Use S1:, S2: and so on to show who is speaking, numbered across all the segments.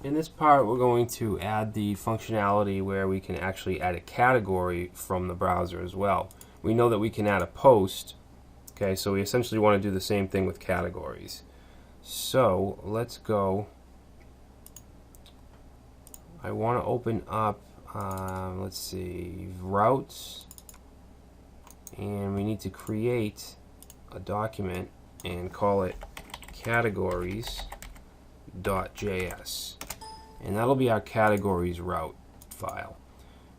S1: In this part, we're going to add the functionality where we can actually add a category from the browser as well. We know that we can add a post, okay, so we essentially want to do the same thing with categories. So let's go. I want to open up, let's see, routes, and we need to create a document and call it categories.js. And that'll be our categories route file.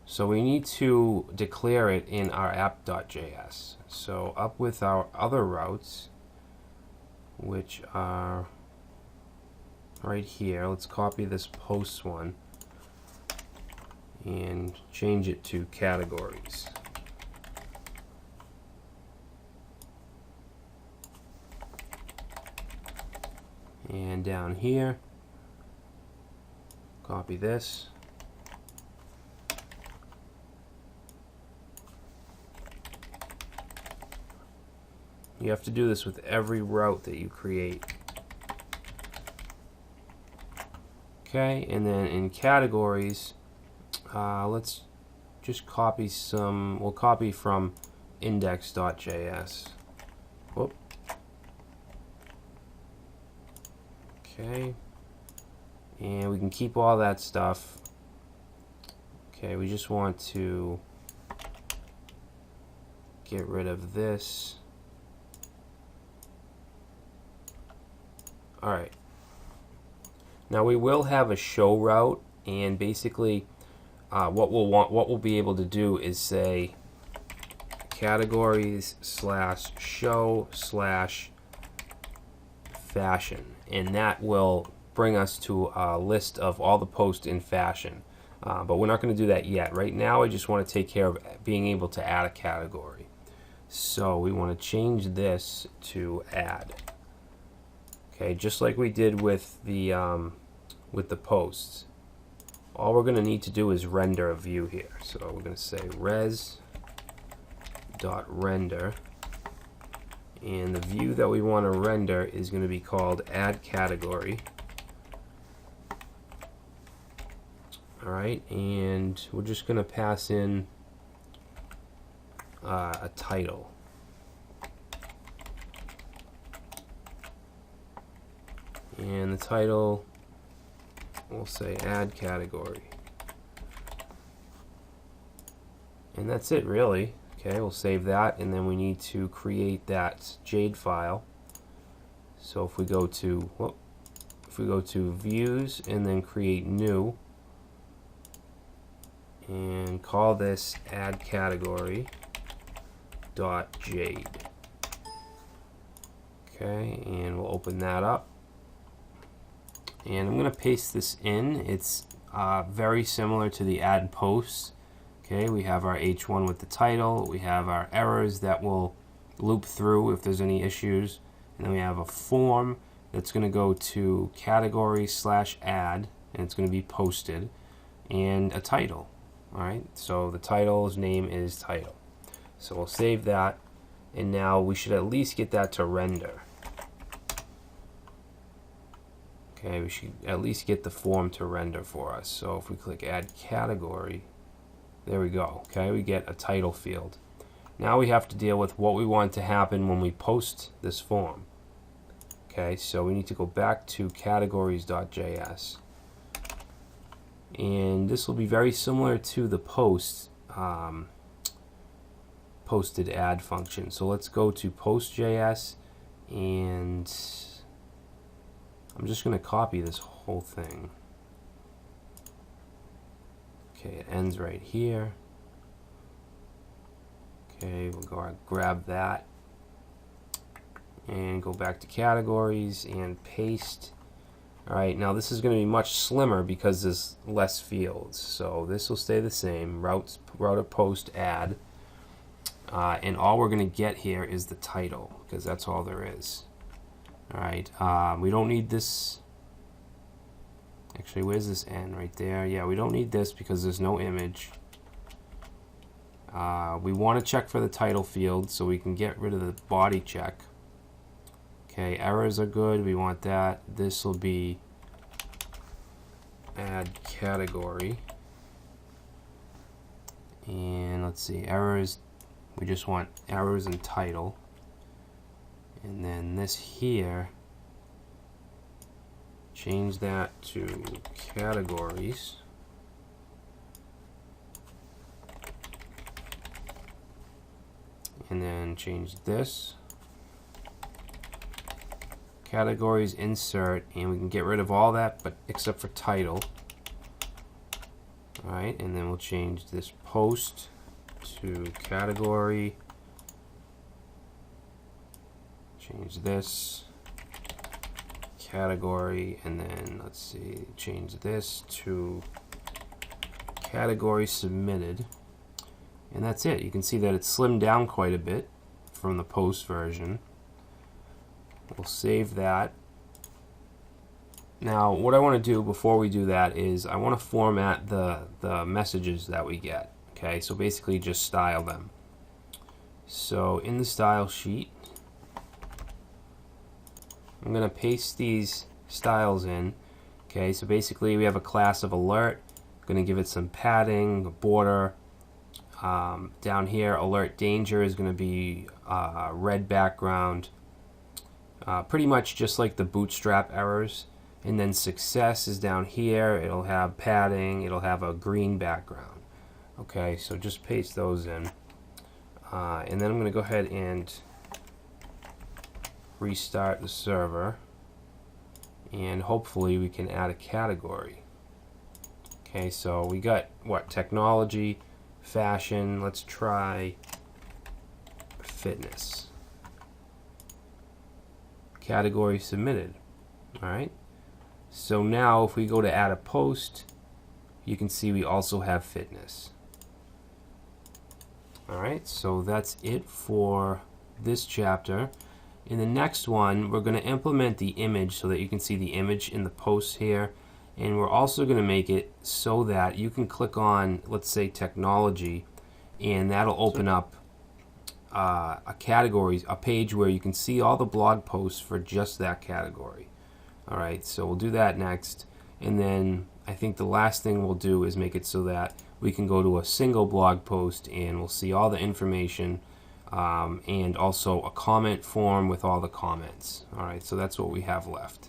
S1: So we need to declare it in our app.js. So up with our other routes, which are right here. Let's copy this post one and change it to categories. And down here, copy this. You have to do this with every route that you create. Okay, and then in categories, let's just copy some, we'll copy from index.js. Whoop. Okay, and we can keep all that stuff. Okay, we just want to get rid of this. Alright, now we will have a show route, and basically what we'll be able to do is say categories/show/fashion, and that will bring us to a list of all the posts in fashion. But we're not going to do that yet. Right now I just want to take care of being able to add a category. So we want to change this to add. Okay, just like we did with the posts. All we're going to need to do is render a view here. So we're going to say res.render, and the view that we want to render is going to be called add category. Alright, and we're just going to pass in a title. And the title, we'll say add category. And that's it really. Okay, we'll save that, and then we need to create that Jade file. So if we go to views and then create new and call this add category .jade. Okay, and we'll open that up. And I'm going to paste this in. It's very similar to the add posts. Okay, we have our H1 with the title. We have our errors that will loop through if there's any issues. And then we have a form that's going to go to category/add, and it's going to be posted, and a title. Alright, so the title's name is title. So we'll save that, and now we should at least get that to render. Okay, we should at least get the form to render for us. So if we click add category, there we go. Okay, we get a title field. Now we have to deal with what we want to happen when we post this form. Okay, so we need to go back to categories.js. And this will be very similar to the posted add function. So let's go to post.js, and I'm just going to copy this whole thing. Okay, it ends right here. Okay, we'll go grab that and go back to categories and paste. Alright, now this is going to be much slimmer because there's less fields. So this will stay the same, route of post add. And all we're going to get here is the title, because that's all there is. Alright, we don't need this. Actually, where's this N? Right there. Yeah, we don't need this because there's no image. We want to check for the title field so we can get rid of the body check. Okay, errors are good. We want that. This will be add category. And let's see, errors, we just want errors and title. And then this here, change that to categories. And then change this. Categories, insert, and we can get rid of all that but except for title. Alright, and then we'll change this post to category. Change this category, and then let's see, change this to category submitted. And that's it. You can see that it's slimmed down quite a bit from the post version. We'll save that. Now, what I want to do before we do that is I want to format the messages that we get. Okay, so basically just style them. So in the style sheet, I'm going to paste these styles in. Okay, so basically we have a class of alert. I'm going to give it some padding, a border. Down here, alert danger is going to be red background. Pretty much just like the bootstrap errors. And then success is down here. It'll have padding. It'll have a green background. Okay, so just paste those in. And then I'm going to go ahead and restart the server. And hopefully we can add a category. Okay, so we got what? Technology, fashion. Let's try fitness. Category submitted. Alright. So now if we go to add a post, you can see we also have fitness. Alright, so that's it for this chapter. In the next one, we're going to implement the image so that you can see the image in the post here. And we're also going to make it so that you can click on, let's say, technology, and that'll open up a page where you can see all the blog posts for just that category. Alright, so we'll do that next. And then I think the last thing we'll do is make it so that we can go to a single blog post and we'll see all the information and also a comment form with all the comments. Alright, so that's what we have left.